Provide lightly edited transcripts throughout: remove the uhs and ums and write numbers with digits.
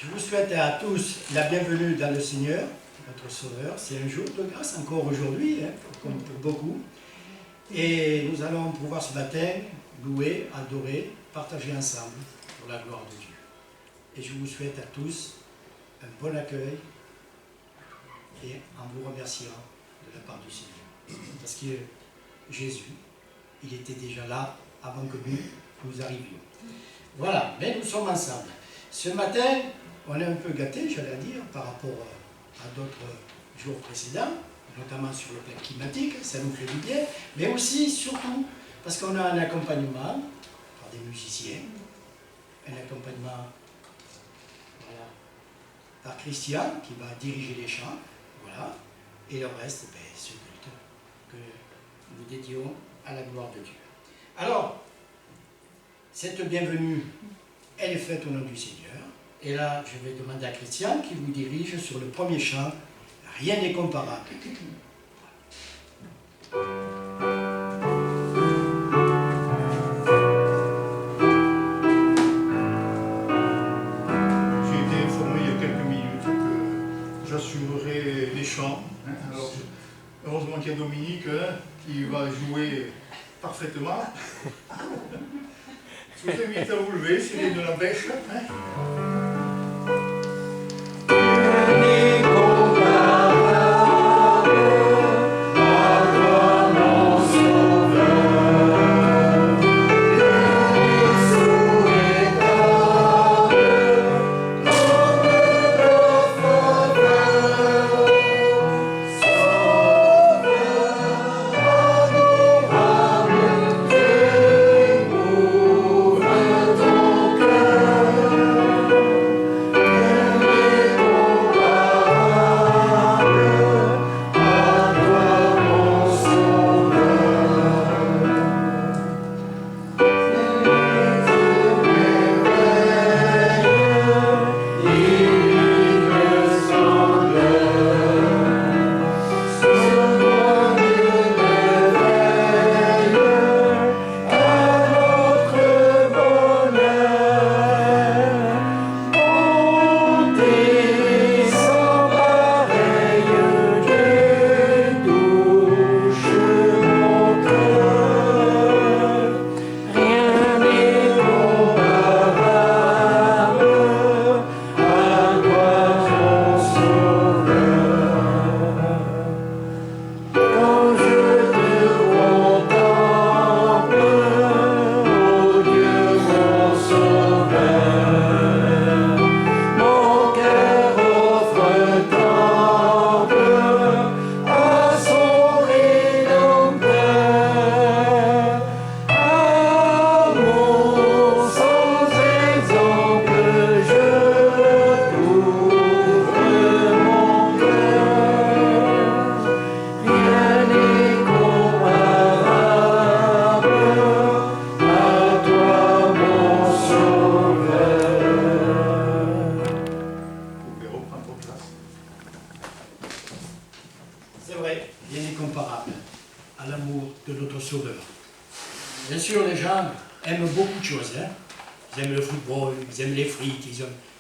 Je vous souhaite à tous la bienvenue dans le Seigneur, notre Sauveur. C'est un jour de grâce encore aujourd'hui, comme pour beaucoup. Et nous allons pouvoir ce matin louer, adorer, partager ensemble pour la gloire de Dieu. Et je vous souhaite à tous un bon accueil et en vous remerciant de la part du Seigneur. Parce que Jésus, il était déjà là avant que nous arrivions. Voilà, mais nous sommes ensemble. Ce matin, on est un peu gâtés, j'allais dire, par rapport à d'autres jours précédents, notamment sur le plan climatique, ça nous fait du bien, mais aussi, surtout, parce qu'on a un accompagnement par des musiciens, un accompagnement par Christian, qui va diriger les chants, voilà, et le reste, ce culte que nous dédions à la gloire de Dieu. Alors, cette bienvenue, elle est faite au nom du Seigneur. Et là, je vais demander à Christian qui vous dirige sur le premier chant. Rien n'est comparable. J'ai été informé il y a quelques minutes que j'assurerai les chants. Alors, heureusement qu'il y a Dominique qui va jouer parfaitement. Je vous invite à vous lever, c'est de la pêche.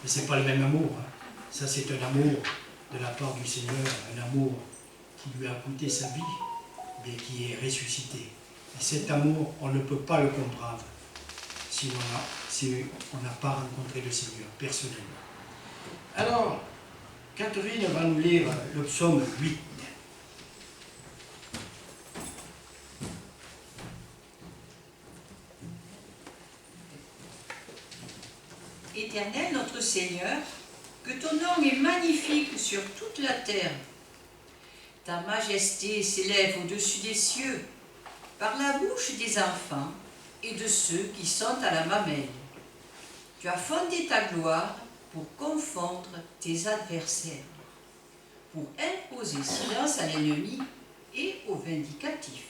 Mais ce n'est pas le même amour. Ça, c'est un amour de la part du Seigneur, un amour qui lui a coûté sa vie, mais qui est ressuscité. Et cet amour, on ne peut pas le comprendre si on n'a pas rencontré le Seigneur personnellement. Alors, Catherine va nous lire le psaume 8. Éternel notre Seigneur, que ton nom est magnifique sur toute la terre. Ta majesté s'élève au-dessus des cieux, par la bouche des enfants et de ceux qui sont à la mamelle. Tu as fondé ta gloire pour confondre tes adversaires, pour imposer silence à l'ennemi et aux vindicatifs.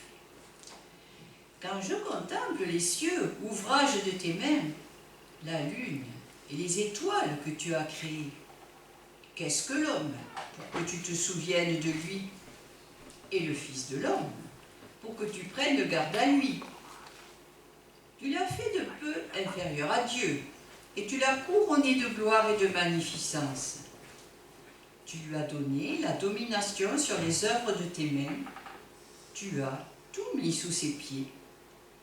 Quand je contemple les cieux, ouvrage de tes mains, la lune et les étoiles que tu as créées. Qu'est-ce que l'homme pour que tu te souviennes de lui, et le Fils de l'homme pour que tu prennes garde à lui? Tu l'as fait de peu inférieur à Dieu, et tu l'as couronné de gloire et de magnificence. Tu lui as donné la domination sur les œuvres de tes mains. Tu as tout mis sous ses pieds,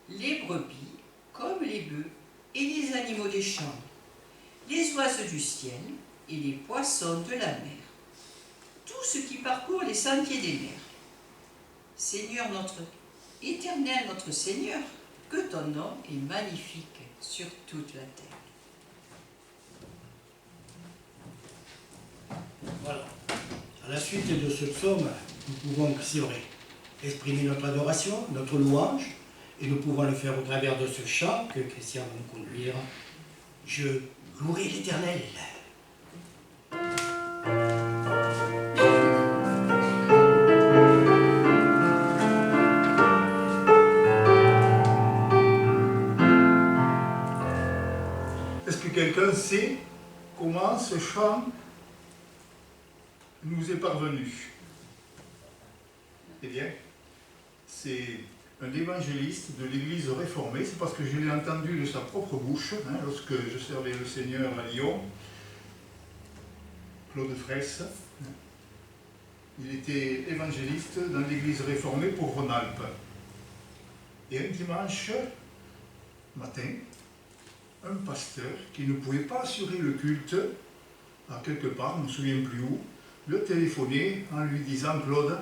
les brebis comme les bœufs et les animaux des champs, les oiseaux du ciel et les poissons de la mer, tout ce qui parcourt les sentiers des mers. Seigneur Éternel notre Seigneur, que ton nom est magnifique sur toute la terre. Voilà. À la suite de ce psaume, nous pouvons, c'est vrai, exprimer notre adoration, notre louange, et nous pouvons le faire au travers de ce chant que Christian va nous conduire. Je louerai l'Éternel. Est-ce que quelqu'un sait comment ce chant nous est parvenu? Eh bien, c'est un évangéliste de l'Église réformée, c'est parce que je l'ai entendu de sa propre bouche, lorsque je servais le Seigneur à Lyon, Claude Fraisse. Il était évangéliste dans l'Église réformée pour Rhône-Alpes. Et un dimanche matin, un pasteur qui ne pouvait pas assurer le culte à quelque part, je ne me souviens plus où, lui a téléphoné en lui disant « Claude,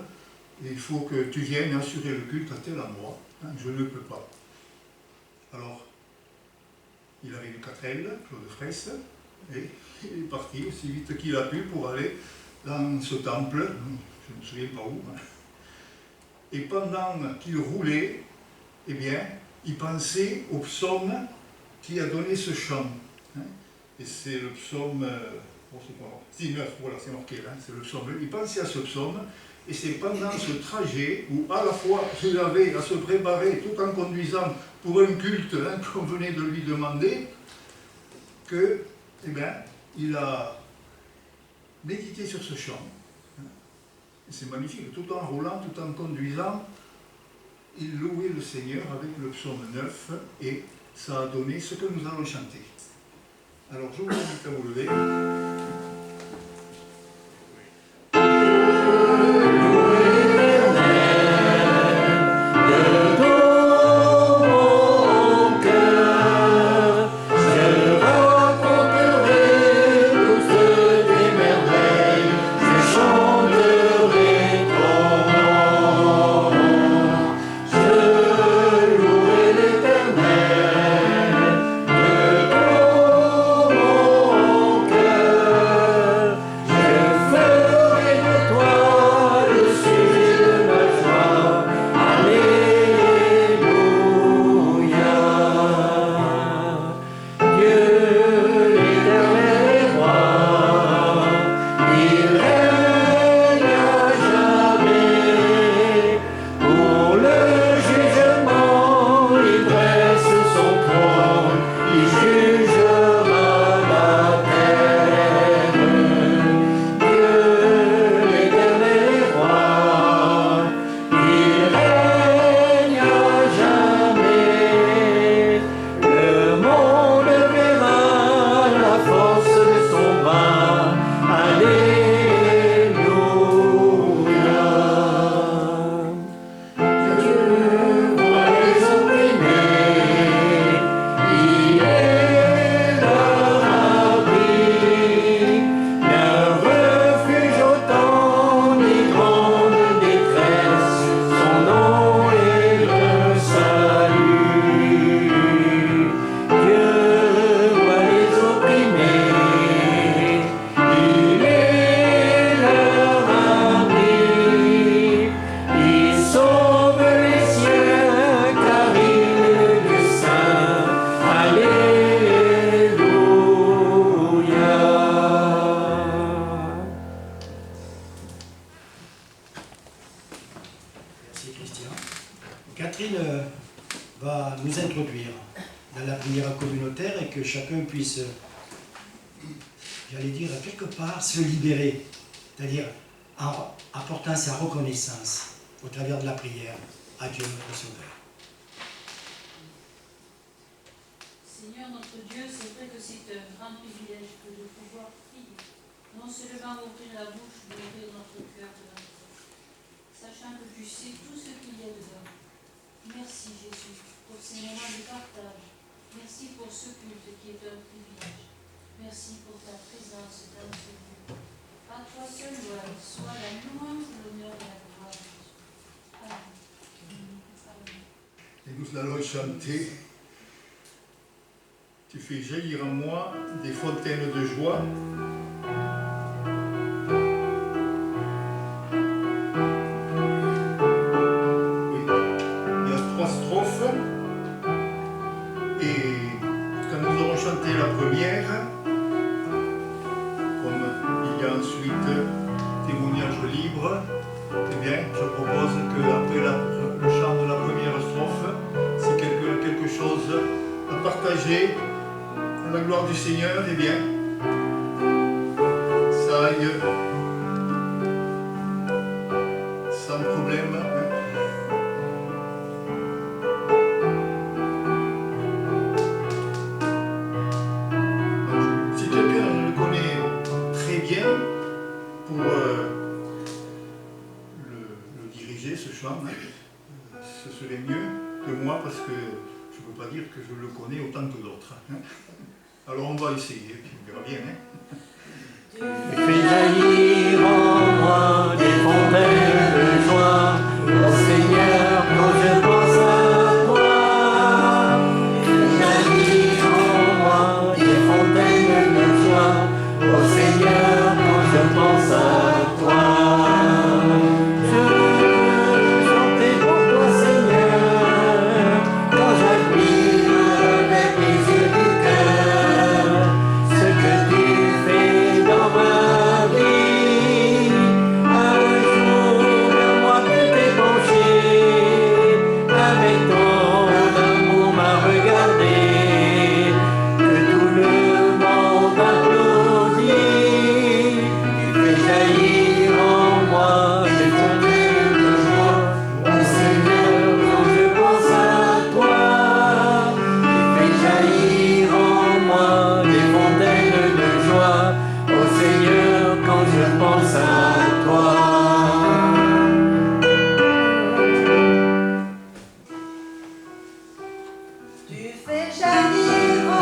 il faut que tu viennes assurer le culte à tel endroit, je ne peux pas. » Alors, il avait une quatrelle, Claude Fraisse, et il est parti aussi vite qu'il a pu pour aller dans ce temple, je ne me souviens pas où. Et pendant qu'il roulait, eh bien, il pensait au psaume qui a donné ce chant. Et c'est le psaume 19, voilà, c'est marqué là, c'est le psaume. Il pensait à ce psaume, et c'est pendant ce trajet où à la fois il avait à se préparer tout en conduisant pour un culte qu'on venait de lui demander, que, eh bien, il a médité sur ce chant. Et c'est magnifique, tout en roulant, tout en conduisant, il louait le Seigneur avec le psaume 9, et ça a donné ce que nous allons chanter. Alors je vous invite à vous lever. Catherine va nous introduire dans la prière communautaire et que chacun puisse, j'allais dire, quelque part se libérer, c'est-à-dire en apportant sa reconnaissance au travers de la prière à Dieu notre Sauveur. Seigneur notre Dieu, c'est vrai que c'est un grand privilège que de pouvoir prier, non seulement ouvrir la bouche, mais ouvrir notre cœur de notre vie, sachant que tu sais tout ce qu'il y a dedans. Merci Jésus pour ces moments de partage. Merci pour ce culte qui est un privilège. Merci pour ta présence dans ce lieu. À toi seul, gloire, soit la louange, l'honneur et la gloire. Amen. Et nous allons chanter. Tu fais jaillir en moi des fontaines de joie. Oui, il y a 3 strophes. Et quand nous aurons chanté la première, comme il y a ensuite témoignage libre, eh bien, je propose qu'après le chant de la première strophe, si quelque chose à partager à la gloire du Seigneur, eh bien, ça aille sans problème. Si quelqu'un le connaît très bien pour le diriger, ce chant, ce serait mieux que moi parce que je ne peux pas dire que je le connais autant que d'autres. Alors on va essayer, puis on verra bien. Tu fais jaillir en moi des fontaines de joie, ô Seigneur, quand je pense à toi. Tu fais jaillir en moi des fontaines de joie, ô Seigneur, quand je pense à toi. Je veux chanter pour toi, Seigneur, quand j'admire avec les yeux du cœur ce que tu fais dans ma vie. Un jour vers moi tu t'es penché, avec ton amour m'a regardé, que tout le monde applaudit. Tu fais jaillir en moi des fontaines de joie, ô Seigneur, quand je pense à toi. Tu fais jaillir en moi des fontaines de joie, ô Seigneur, quand je pense à toi. Tu fais jaillir en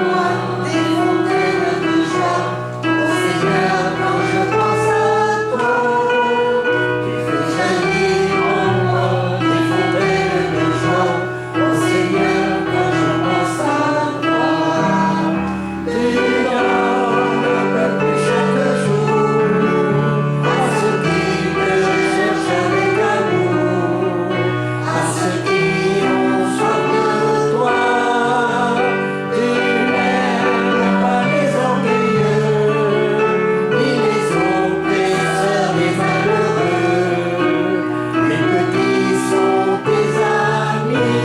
moi des fontaines de joie, ô Seigneur, quand je pense à toi. Tu fais jaillir en moi des fontaines de joie, ô Seigneur, quand je pense à toi. Tu donnes un peu plus chaque jour à ceux qui te cherchent avec amour, à ceux qui ont soif de toi. Tu n'aimes pas les orgueilleux, ni les oppresseurs, les malheureux. Les petits sont tes amis.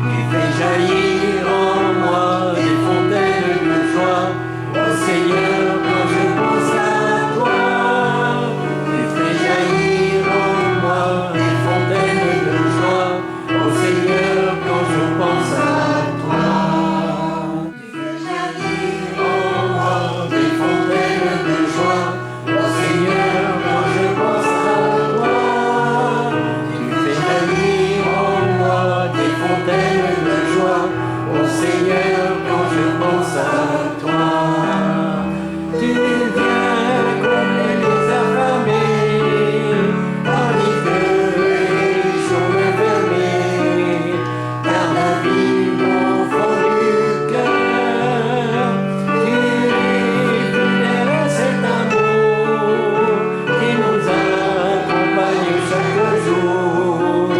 Tu fais jaillir en moi des fontaines de joie, ô Seigneur, quand je pense à toi. Tu fais jaillir en moi des fontaines de joie, ô Seigneur, quand je pense à toi. Tu fais jaillir En moi des fontaines de joie, ô Seigneur, quand je pense à toi. Tu fais jaillir en moi des fontaines de joie, ô Seigneur, quand je pense à toi. Tu viens combler les affamés, tandis que les chemins fermés, car la vie au fond du cœur. Tu es fidèle à cet amour qui nous accompagne chaque jour,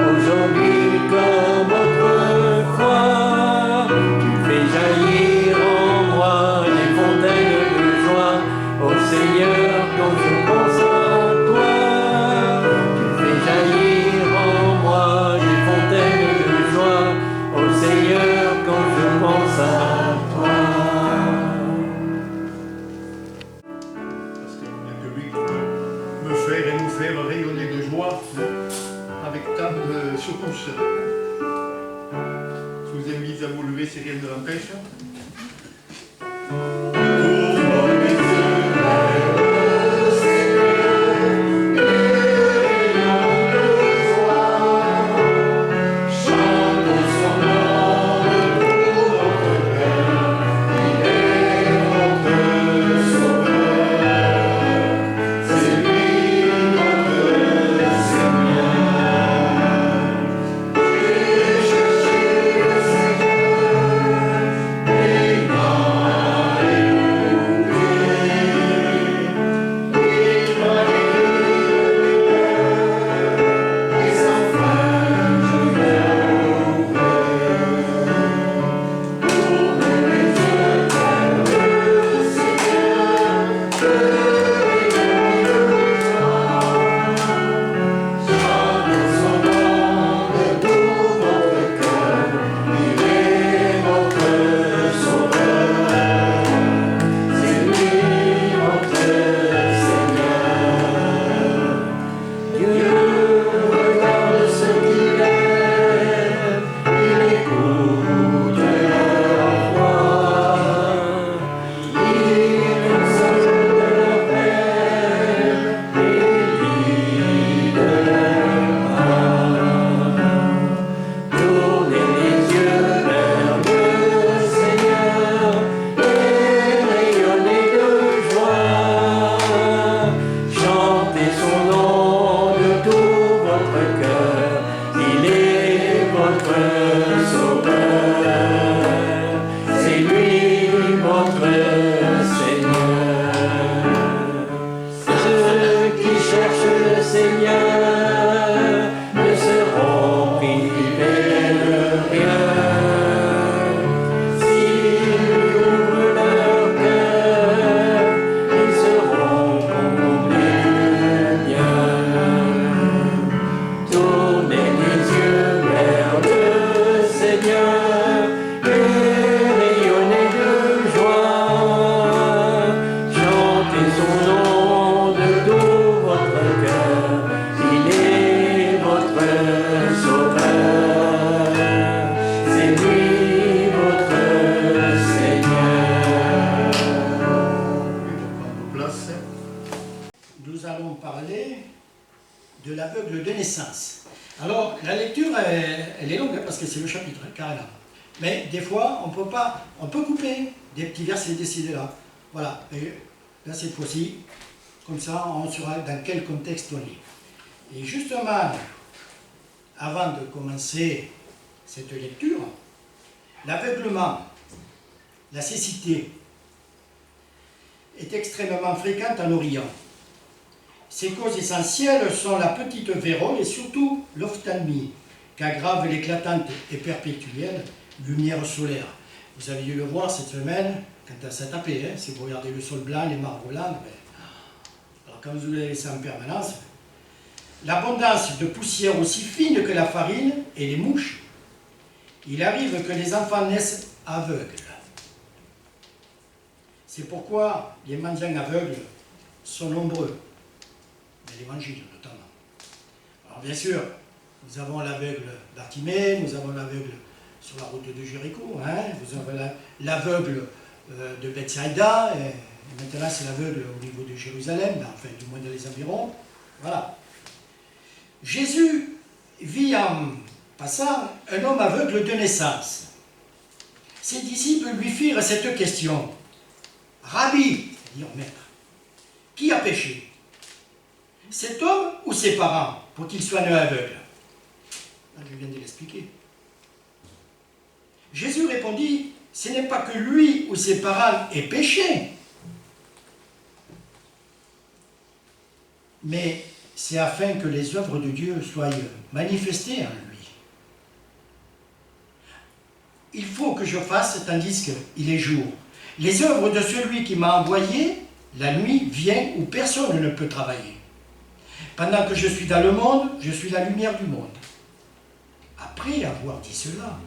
aujourd'hui comme autrefois. Tu fais jaillir en moi les fontaines de joie, ô Seigneur, quand je pense à toi. Tu fais jaillir en moi les fontaines de joie, ô Seigneur, quand je pense à toi. Parce qu'il n'y a que lui qui peut me faire et nous faire rayonner de joie avec tant de secousses. Je vous invite baptise à vous lever si rien ne l'empêche. Nous allons parler de l'aveugle de naissance. Alors, la lecture, elle est longue, hein, parce que c'est le chapitre, hein, carrément. Mais des fois, on peut couper des petits versets décidés là. Voilà, et là, cette fois-ci, comme ça, on saura dans quel contexte on lit. Et justement, avant de commencer cette lecture, l'aveuglement, la cécité, est extrêmement fréquente en Orient. Ces causes essentielles sont la petite vérole et surtout l'ophtalmie, qu'aggrave l'éclatante et perpétuelle lumière solaire. Vous avez dû le voir cette semaine, quand ça tapait, hein, si vous regardez le sol blanc, les marbres blancs, alors quand vous avez ça en permanence, l'abondance de poussière aussi fine que la farine et les mouches, il arrive que les enfants naissent aveugles. C'est pourquoi les mendiants aveugles sont nombreux, dans l'Évangile notamment. Alors bien sûr, nous avons l'aveugle Bartimée, nous avons l'aveugle sur la route de Jéricho, hein, vous avez l'aveugle de Bethsaïda, et maintenant c'est l'aveugle au niveau de Jérusalem, enfin du moins dans les environs. Voilà. Jésus vit en passant un homme aveugle de naissance. Ses disciples lui firent cette question. Rabbi, c'est-à-dire maître, qui a péché? Cet homme ou ses parents pour qu'il soit né aveugle? Je viens de l'expliquer. Jésus répondit, ce n'est pas que lui ou ses parents aient péché, mais c'est afin que les œuvres de Dieu soient manifestées en lui. Il faut que je fasse tandis qu'il est jour. Les œuvres de celui qui m'a envoyé, la nuit vient où personne ne peut travailler. Pendant que je suis dans le monde, je suis la lumière du monde. Après avoir dit cela,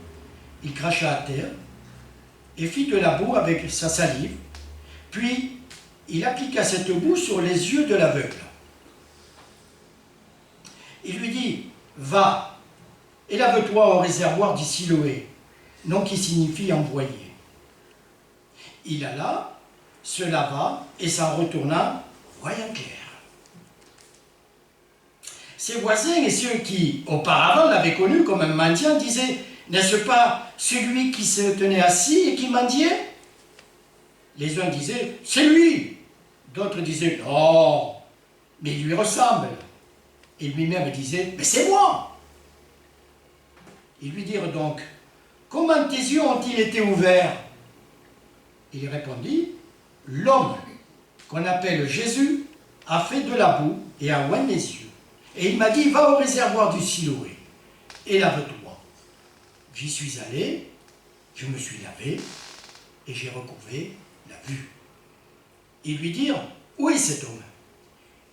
il cracha à terre et fit de la boue avec sa salive, puis il appliqua cette boue sur les yeux de l'aveugle. Il lui dit, va et lave-toi au réservoir du Siloé. nom qui signifie envoyé. Il alla, se lava et s'en retourna, voyant clair. Ses voisins et ceux qui auparavant l'avaient connu comme un mendiant disaient: n'est-ce pas celui qui se tenait assis et qui mendiait? Les uns disaient: c'est lui. D'autres disaient: non, mais il lui ressemble. Et lui-même disait: mais c'est moi. Ils lui dirent donc: comment tes yeux ont-ils été ouverts? Il répondit: l'homme qu'on appelle Jésus a fait de la boue et a oint mes yeux. Et il m'a dit: va au réservoir du Siloé et lave-toi. J'y suis allé, je me suis lavé et j'ai recouvré la vue. Ils lui dirent: où est cet homme?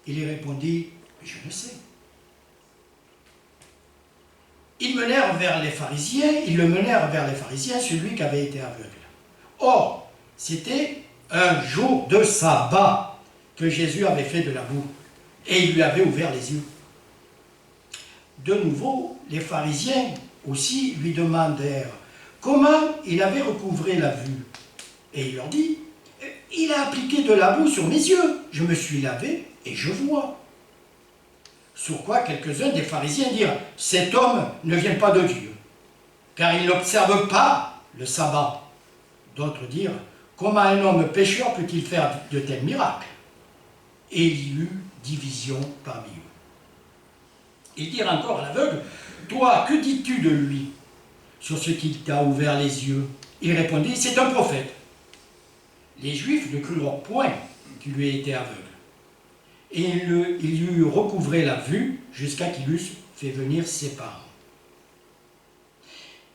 Il y répondit: je ne sais. Ils le menèrent vers les pharisiens, celui qui avait été aveugle. Or, c'était un jour de sabbat que Jésus avait fait de la boue, et il lui avait ouvert les yeux. De nouveau, les pharisiens aussi lui demandèrent comment il avait recouvré la vue. Et il leur dit: il a appliqué de la boue sur mes yeux, je me suis lavé et je vois. Sur quoi quelques-uns des pharisiens dirent: cet homme ne vient pas de Dieu, car il n'observe pas le sabbat. D'autres dirent: comment un homme pécheur peut-il faire de tels miracles? Et il y eut division parmi eux. Ils dirent encore à l'aveugle: toi, que dis-tu de lui, sur ce qu'il t'a ouvert les yeux? Il répondit: c'est un prophète. Les Juifs ne crurent point qu'il lui ait été aveugle. Et il lui eut recouvré la vue jusqu'à qu'il eût fait venir ses parents.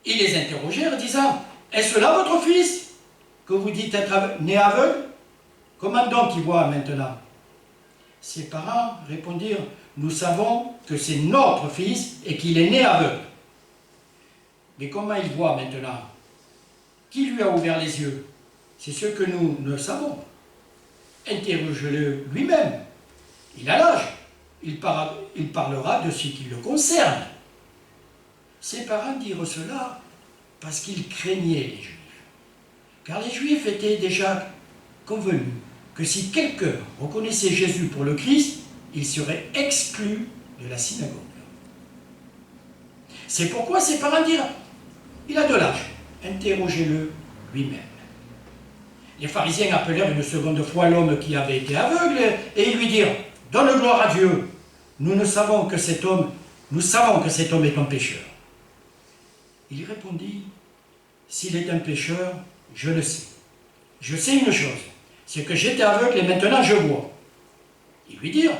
Ils les interrogèrent, disant: est-ce là votre fils, que vous dites être né aveugle? Comment donc il voit maintenant? Ses parents répondirent: nous savons que c'est notre fils et qu'il est né aveugle. Mais comment il voit maintenant? Qui lui a ouvert les yeux? C'est ce que nous ne savons. Interrogez-le lui-même. Il a l'âge. Il parlera de ce qui le concerne. Ses parents dirent cela parce qu'ils craignaient les Juifs. Car les Juifs étaient déjà convenus que si quelqu'un reconnaissait Jésus pour le Christ, il serait exclu de la synagogue. C'est pourquoi ses parents dirent: il a de l'âge, interrogez-le lui-même. Les pharisiens appelèrent une seconde fois l'homme qui avait été aveugle et ils lui dirent: donne gloire à Dieu, nous savons que cet homme est un pécheur. Il répondit: s'il est un pécheur, je le sais. Je sais une chose, c'est que j'étais aveugle et maintenant je vois. Ils lui dirent: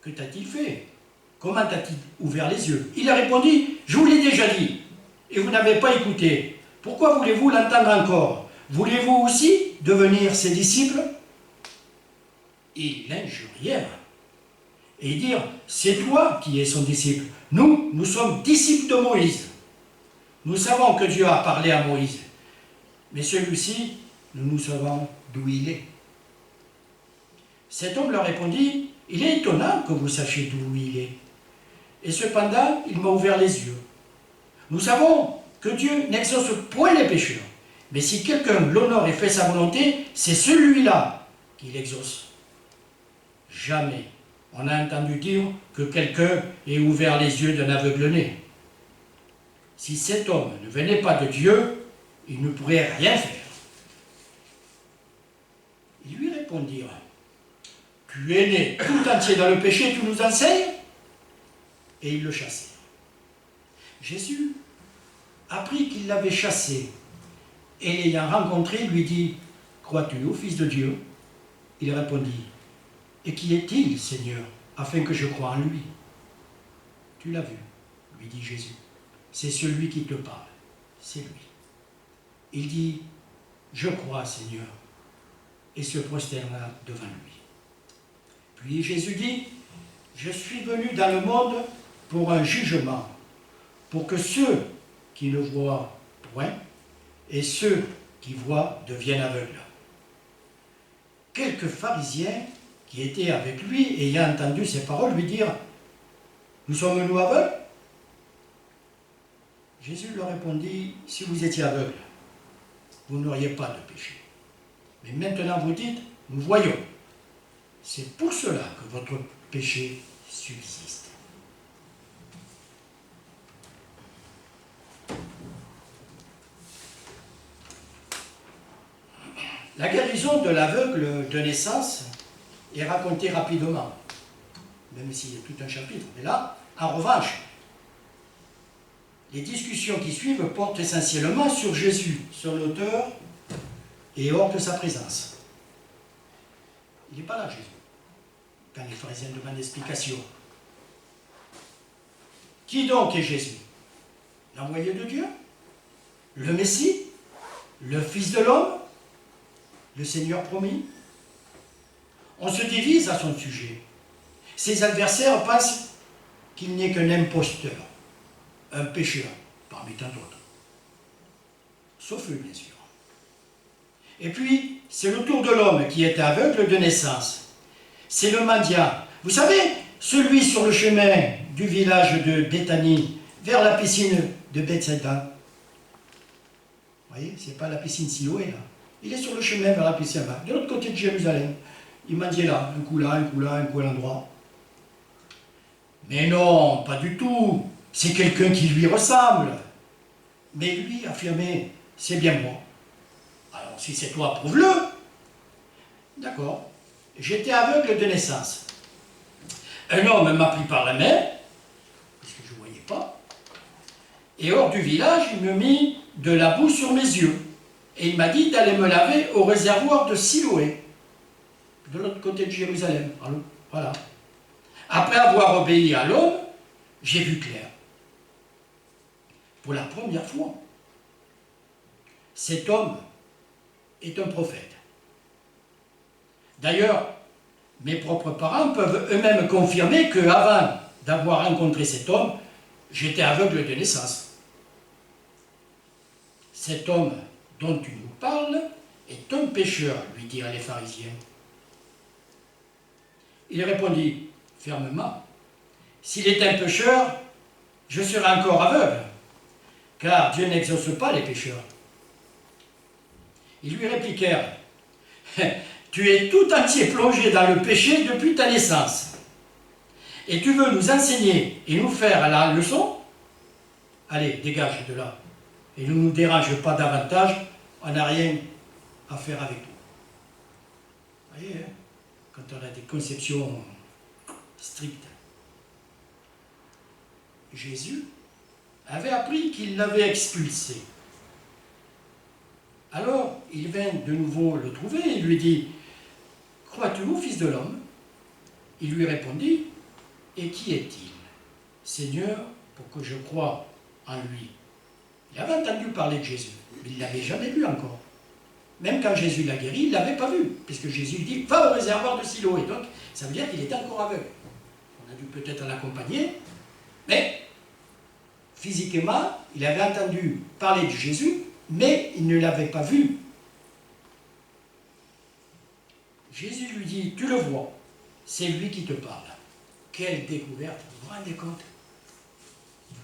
que t'a-t-il fait? Comment t'a-t-il ouvert les yeux? Il a répondu: je vous l'ai déjà dit, et vous n'avez pas écouté. Pourquoi voulez-vous l'entendre encore? Voulez-vous aussi devenir ses disciples? Ils l'injurièrent et dirent: c'est toi qui es son disciple. Nous sommes disciples de Moïse. Nous savons que Dieu a parlé à Moïse, mais celui-ci, nous savons d'où il est. Cet homme leur répondit: il est étonnant que vous sachiez d'où il est. Et cependant, il m'a ouvert les yeux. Nous savons que Dieu n'exauce point les pécheurs, mais si quelqu'un l'honore et fait sa volonté, c'est celui-là qui l'exauce. Jamais on a entendu dire que quelqu'un ait ouvert les yeux d'un aveugle-né. Si cet homme ne venait pas de Dieu, il ne pourrait rien faire. Ils lui répondirent: tu es né tout entier dans le péché, tu nous enseignes? Et ils le chassèrent. Jésus apprit qu'il l'avait chassé, et l'ayant rencontré, lui dit: crois-tu au Fils de Dieu? Il répondit: et qui est-il, Seigneur, afin que je croie en lui? Tu l'as vu, lui dit Jésus. C'est celui qui te parle, c'est lui. Il dit: je crois, Seigneur, et se prosterna devant lui. Puis Jésus dit: je suis venu dans le monde pour un jugement, pour que ceux qui ne voient point et ceux qui voient deviennent aveugles. Quelques pharisiens qui étaient avec lui, ayant entendu ces paroles, lui dirent: nous sommes-nous aveugles? Jésus leur répondit, si vous étiez aveugle, vous n'auriez pas de péché. Mais maintenant vous dites, nous voyons. C'est pour cela que votre péché subsiste. La guérison de l'aveugle de naissance est racontée rapidement, même s'il y a tout un chapitre. Mais là, en revanche, les discussions qui suivent portent essentiellement sur Jésus, sur l'auteur et hors de sa présence. Il n'est pas là, Jésus, quand les pharisiens demandent explication. Qui donc est Jésus? L'envoyé de Dieu? Le Messie? Le Fils de l'homme? Le Seigneur promis? On se divise à son sujet. Ses adversaires pensent qu'il n'est qu'un imposteur, un pécheur, parmi tant d'autres. Sauf eux, bien sûr. Et puis, c'est le tour de l'homme qui est aveugle de naissance. C'est le mendiant. Vous savez, celui sur le chemin du village de Béthanie, vers la piscine de Bethsaïda. Vous voyez, c'est pas la piscine Siloé, là. Il est sur le chemin vers la piscine, là, de l'autre côté de Jérusalem. Il mendiait là, un coup là, un coup là, un coup à l'endroit. Mais non, pas du tout. C'est quelqu'un qui lui ressemble. Mais lui affirmait, c'est bien moi. Alors, si c'est toi, prouve-le. D'accord. J'étais aveugle de naissance. Un homme m'a pris par la main, parce que je ne voyais pas, et hors du village, il me mit de la boue sur mes yeux. Et il m'a dit d'aller me laver au réservoir de Siloé, de l'autre côté de Jérusalem. Voilà. Après avoir obéi à l'homme, j'ai vu clair. Pour la première fois, cet homme est un prophète. D'ailleurs, mes propres parents peuvent eux-mêmes confirmer qu'avant d'avoir rencontré cet homme, j'étais aveugle de naissance. Cet homme dont tu nous parles est un pécheur, lui dirent les pharisiens. Il répondit fermement, s'il est un pécheur, je serai encore aveugle, car Dieu n'exauce pas les pécheurs. Ils lui répliquèrent, tu es tout entier plongé dans le péché depuis ta naissance, et tu veux nous enseigner et nous faire la leçon? Allez, dégage de là, et ne nous dérange pas davantage, on n'a rien à faire avec toi. Vous voyez, hein, quand on a des conceptions strictes. Jésus avait appris qu'il l'avait expulsé. Alors, il vint de nouveau le trouver et lui dit, « Crois-tu au Fils de l'homme » Il lui répondit, « Et qui est-il, Seigneur, pour que je croie en lui » Il avait entendu parler de Jésus, mais il ne l'avait jamais vu encore. Même quand Jésus l'a guéri, il ne l'avait pas vu, puisque Jésus dit, « Va au réservoir de Siloé » donc, ça veut dire qu'il était encore aveugle. On a dû peut-être l'accompagner, mais physiquement, il avait entendu parler de Jésus, mais il ne l'avait pas vu. Jésus lui dit, tu le vois, c'est lui qui te parle. Quelle découverte, vous vous rendez compte?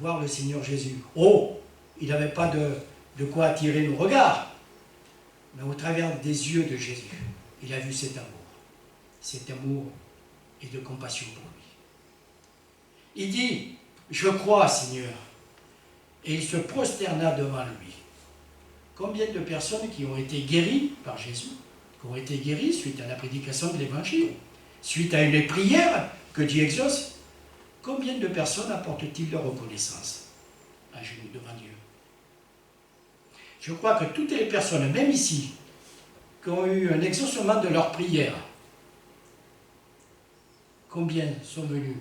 Voir le Seigneur Jésus. Oh, il n'avait pas de quoi attirer nos regards, mais au travers des yeux de Jésus, il a vu cet amour et de compassion pour lui. Il dit, je crois, Seigneur, et il se prosterna devant lui. Combien de personnes qui ont été guéries par Jésus, qui ont été guéries suite à la prédication de l'Évangile, suite à une prière que Dieu exauce, combien de personnes apportent-ils leur reconnaissance à genoux devant Dieu? Je crois que toutes les personnes, même ici, qui ont eu un exaucement de leur prière, combien sont venus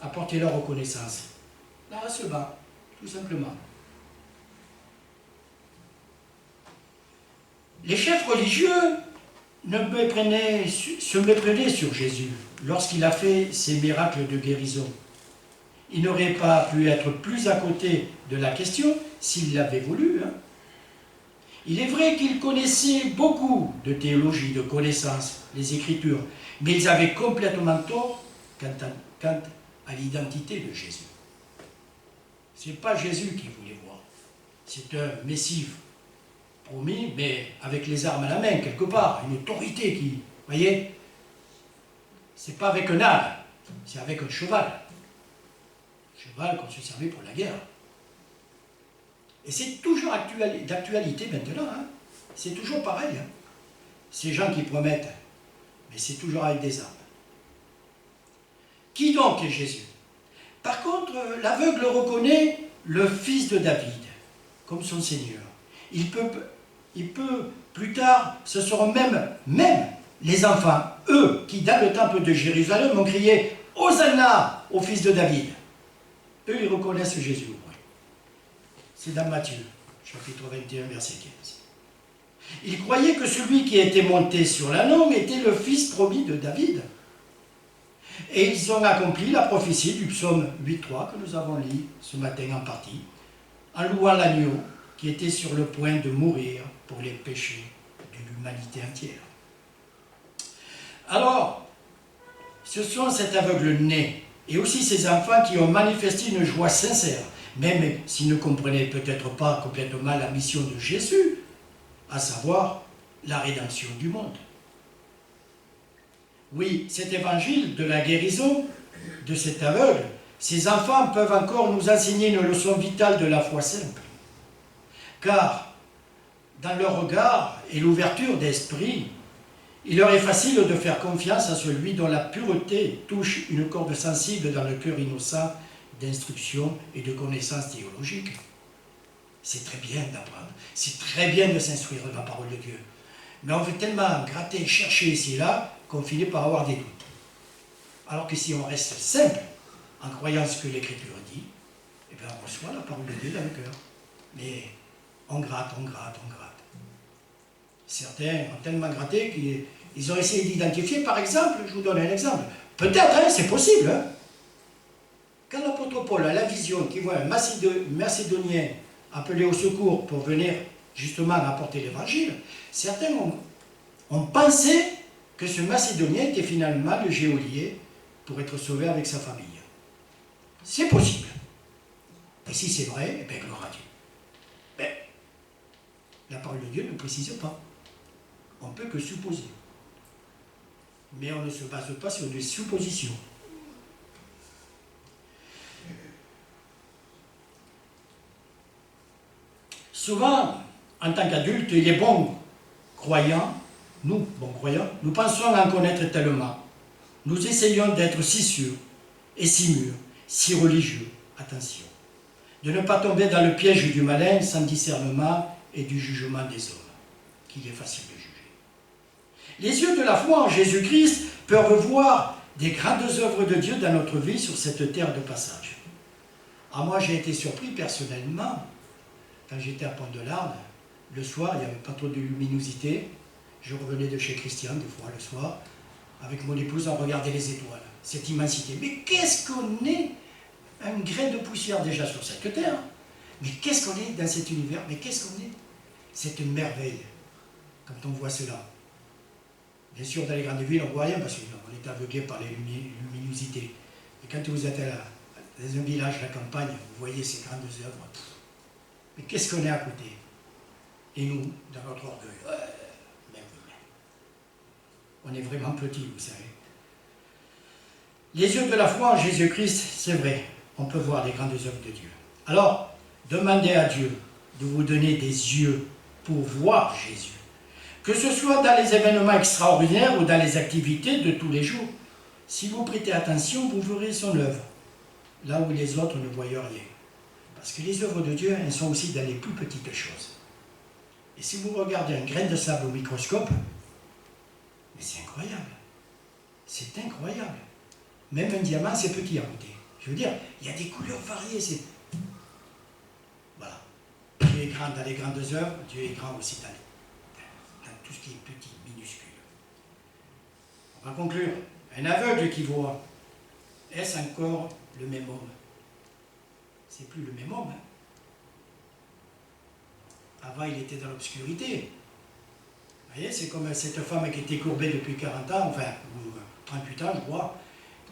apporter leur reconnaissance? Là, à ce bas, tout simplement. Les chefs religieux se méprenaient sur Jésus lorsqu'il a fait ses miracles de guérison. Il n'aurait pas pu être plus à côté de la question s'il l'avait voulu. Hein. Il est vrai qu'ils connaissaient beaucoup de théologie, de connaissances, les Écritures, mais ils avaient complètement tort quant à l'identité de Jésus. Ce n'est pas Jésus qu'ils voulaient voir. C'est un Messie promis, mais avec les armes à la main, quelque part, une autorité qui, voyez, c'est pas avec un âne, c'est avec un cheval. Cheval qu'on se servait pour la guerre. Et c'est toujours d'actualité maintenant, hein. C'est toujours pareil. Hein. Ces gens qui promettent, mais c'est toujours avec des armes. Qui donc est Jésus? Par contre, l'aveugle reconnaît le fils de David comme son Seigneur. Il peut plus tard, ce seront même les enfants, eux, qui dans le temple de Jérusalem ont crié « Hosanna au fils de David ». Eux, ils reconnaissent Jésus. Oui. C'est dans Matthieu, chapitre 21, verset 15. Ils croyaient que celui qui était monté sur l'ânon était le fils promis de David. Et ils ont accompli la prophétie du psaume 8.3 que nous avons lu ce matin en partie, en louant l'agneau qui était sur le point de mourir pour les péchés de l'humanité entière. Alors, ce sont cet aveugle né et aussi ces enfants qui ont manifesté une joie sincère, même s'ils ne comprenaient peut-être pas complètement la mission de Jésus, à savoir la rédemption du monde. Oui, cet évangile de la guérison de cet aveugle, ces enfants peuvent encore nous enseigner une leçon vitale de la foi simple. Car, dans leur regard et l'ouverture d'esprit, il leur est facile de faire confiance à celui dont la pureté touche une corde sensible dans le cœur innocent d'instruction et de connaissances théologiques. C'est très bien d'apprendre, c'est très bien de s'instruire dans la parole de Dieu. Mais on veut tellement gratter, chercher ici et là, qu'on finit par avoir des doutes. Alors que si on reste simple, en croyant ce que l'Écriture dit, eh bien on reçoit la parole de Dieu dans le cœur. Mais on gratte, on gratte, on gratte. Certains ont tellement gratté qu'ils ont essayé d'identifier, par exemple, je vous donne un exemple, peut-être, hein, c'est possible, hein. Quand l'apôtre Paul a la vision qu'il voit un Macédonien appelé au secours pour venir justement apporter l'évangile, certains ont pensé que ce Macédonien était finalement le geôlier pour être sauvé avec sa famille. C'est possible. Et si c'est vrai, eh bien, gloire à Dieu. Mais la parole de Dieu ne précise pas. On ne peut que supposer. Mais on ne se base pas sur des suppositions. Souvent, en tant qu'adultes, les bons croyants, nous, bons croyants, nous pensons en connaître tellement. Nous essayons d'être si sûrs et si mûrs, si religieux, attention, de ne pas tomber dans le piège du malin sans discernement et du jugement des hommes, qu'il est facile de juger. Les yeux de la foi en Jésus-Christ peuvent voir des grandes œuvres de Dieu dans notre vie sur cette terre de passage. Ah, moi, j'ai été surpris personnellement, quand j'étais à Pont-de-l'Arne, le soir, il n'y avait pas trop de luminosité. Je revenais de chez Christian, des fois, le soir. Avec mon épouse, on regardait les étoiles, cette immensité. Mais qu'est-ce qu'on est? Un grain de poussière déjà sur cette terre. Mais qu'est-ce qu'on est dans cet univers? Mais qu'est-ce qu'on est? C'est une merveille, quand on voit cela. Bien sûr, dans les grandes villes, on ne voit rien parce qu'on est aveuglé par les luminosités. Et quand vous êtes dans un village, à la campagne, vous voyez ces grandes œuvres. Mais qu'est-ce qu'on est à côté? Et nous, dans notre orgueil, on est vraiment petits, vous savez. Les yeux de la foi en Jésus-Christ, c'est vrai, on peut voir les grandes œuvres de Dieu. Alors, demandez à Dieu de vous donner des yeux pour voir Jésus. Que ce soit dans les événements extraordinaires ou dans les activités de tous les jours. Si vous prêtez attention, vous verrez son œuvre, là où les autres ne voient rien. Parce que les œuvres de Dieu, elles sont aussi dans les plus petites choses. Et si vous regardez un grain de sable au microscope, mais c'est incroyable. C'est incroyable. Même un diamant, c'est petit à côté. Je veux dire, il y a des couleurs variées. Voilà. Dieu est grand dans les grandes œuvres, Dieu est grand aussi dans tout ce qui est petit, minuscule. On va conclure. Un aveugle qui voit, est-ce encore le même homme? C'est plus le même homme. Hein. Avant, il était dans l'obscurité. Vous voyez, c'est comme cette femme qui était courbée depuis 40 ans, enfin, 38 ans, je crois.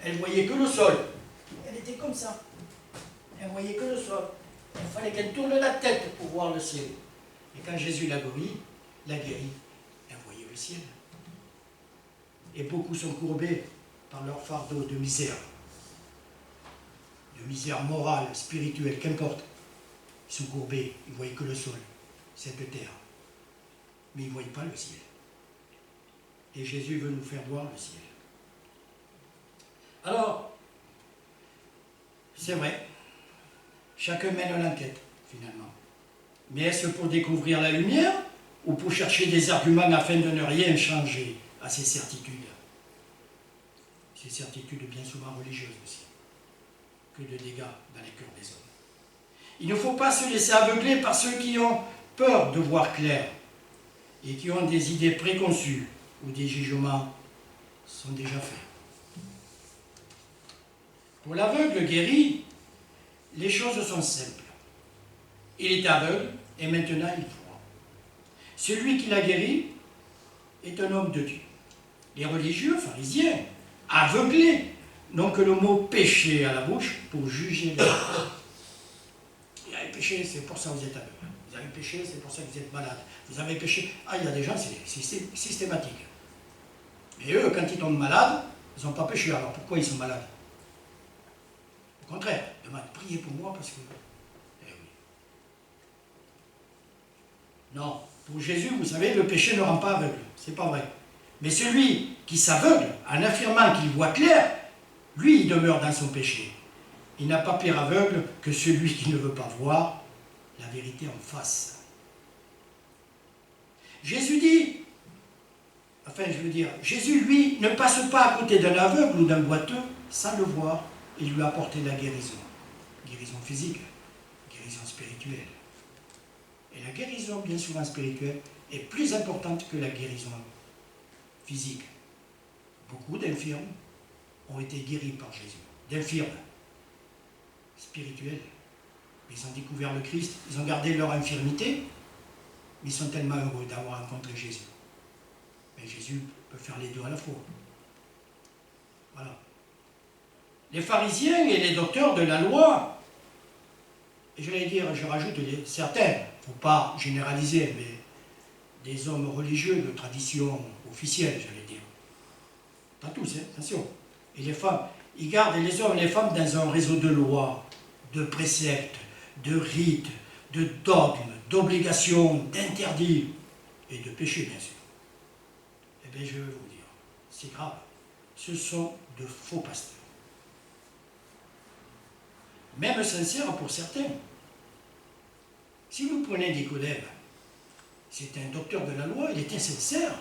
Elle voyait que le sol. Elle était comme ça. Elle voyait que le sol. Il fallait qu'elle tourne la tête pour voir le ciel. Et quand Jésus l'a guérie, elle voyait le ciel. Et beaucoup sont courbés par leur fardeau de misère morale, spirituelle, qu'importe. Ils sont courbés, ils ne voyaient que le sol, cette terre. Mais ils ne voyaient pas le ciel. Et Jésus veut nous faire voir le ciel. Alors, c'est vrai, chacun mène l'enquête, finalement. Mais est-ce pour découvrir la lumière ou pour chercher des arguments afin de ne rien changer à ces certitudes? Ces certitudes bien souvent religieuses aussi. Que de dégâts dans les cœurs des hommes. Il ne faut pas se laisser aveugler par ceux qui ont peur de voir clair et qui ont des idées préconçues ou des jugements sont déjà faits. Pour l'aveugle guéri, les choses sont simples. Il est aveugle et maintenant il voit. Celui qui l'a guéri est un homme de Dieu. Les religieux, pharisiens, aveuglés, n'ont que le mot péché à la bouche pour juger les autres. Vous avez péché, c'est pour ça que vous êtes aveugle. Vous avez péché, c'est pour ça que vous êtes malade. Vous avez péché. Ah, il y a des gens, c'est systématique. Mais eux, quand ils tombent malades, ils n'ont pas péché. Alors pourquoi ils sont malades? Au contraire, demande, priez pour moi parce que... Eh oui. Non, pour Jésus, vous savez, le péché ne rend pas aveugle. C'est pas vrai. Mais celui qui s'aveugle, en affirmant qu'il voit clair, lui, il demeure dans son péché. Il n'a pas pire aveugle que celui qui ne veut pas voir la vérité en face. Jésus dit, Jésus, lui, ne passe pas à côté d'un aveugle ou d'un boiteux sans le voir et lui apporter la guérison. Guérison physique, guérison spirituelle. Et la guérison, bien souvent spirituelle, est plus importante que la guérison physique. Beaucoup d'infirmes ont été guéris par Jésus. D'infirmes, spirituels. Ils ont découvert le Christ, ils ont gardé leur infirmité, mais ils sont tellement heureux d'avoir rencontré Jésus. Mais Jésus peut faire les deux à la fois. Voilà. Les pharisiens et les docteurs de la loi, et je rajoute certains, il ne faut pas généraliser, mais des hommes religieux de tradition officielle, j'allais dire. Pas tous, hein, attention. Et les femmes, ils gardent les hommes et les femmes dans un réseau de lois, de préceptes, de rites, de dogmes, d'obligations, d'interdits et de péchés, bien sûr. Eh bien, je vais vous dire, c'est grave. Ce sont de faux pasteurs. Même sincères pour certains. Si vous prenez Nicodème, c'est un docteur de la loi, il était sincère.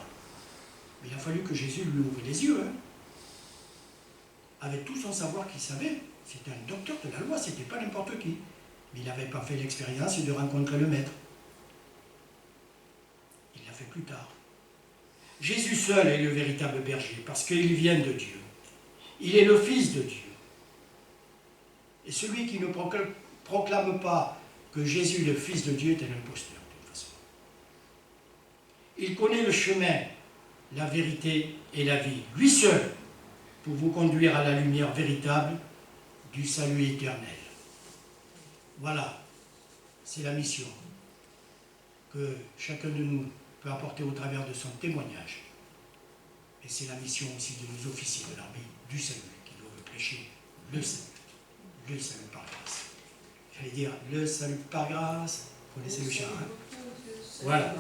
Mais il a fallu que Jésus lui ouvre les yeux. Hein. Avec tout son savoir qu'il savait, c'était un docteur de la loi, c'était pas n'importe qui. Mais il n'avait pas fait l'expérience de rencontrer le maître. Il l'a fait plus tard. Jésus seul est le véritable berger, parce qu'il vient de Dieu. Il est le Fils de Dieu. Et celui qui ne proclame pas que Jésus est le Fils de Dieu est un imposteur, de toute façon. Il connaît le chemin, la vérité et la vie. Lui seul, pour vous conduire à la lumière véritable du salut éternel. Voilà, c'est la mission que chacun de nous peut apporter au travers de son témoignage. Et c'est la mission aussi de nos officiers de l'armée du salut qui doivent prêcher le salut par grâce. J'allais dire le salut par grâce, vous connaissez le chant, hein? Voilà.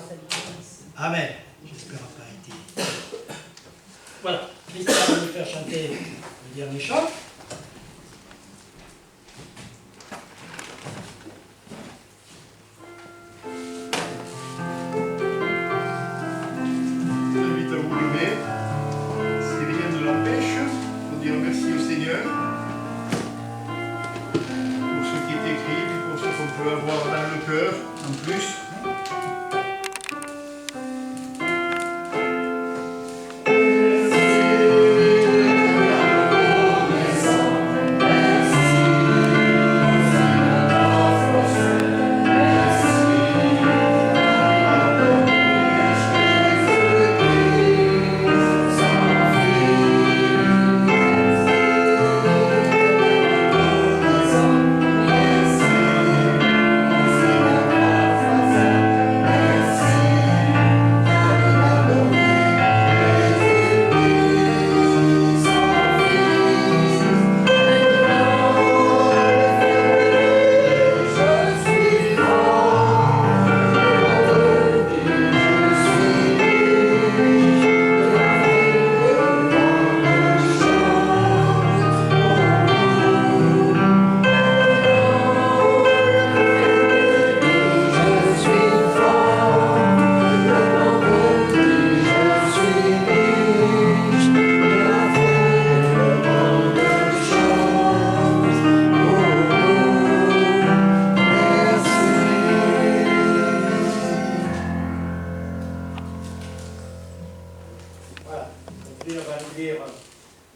Amen. J'espère avoir pas été. Voilà. Christian va nous faire chanter le dernier chant. J'invite à vous lever. Si rien ne l'empêche, pour dire merci au Seigneur pour ce qui est écrit, puis pour ce qu'on peut avoir dans le cœur en plus. Merci.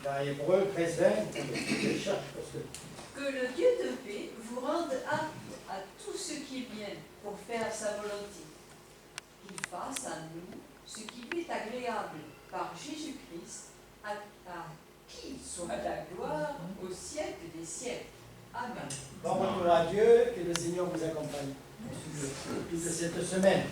Dans Hébreux 13, 20, je cherche parce que Que le Dieu de paix vous rende apte à tout ce qui est bien pour faire sa volonté. Qu'il fasse à nous ce qui lui est agréable par Jésus-Christ, à qui soit la gloire au siècle des siècles. Amen. bon retour à Dieu, que le Seigneur vous accompagne toute cette semaine.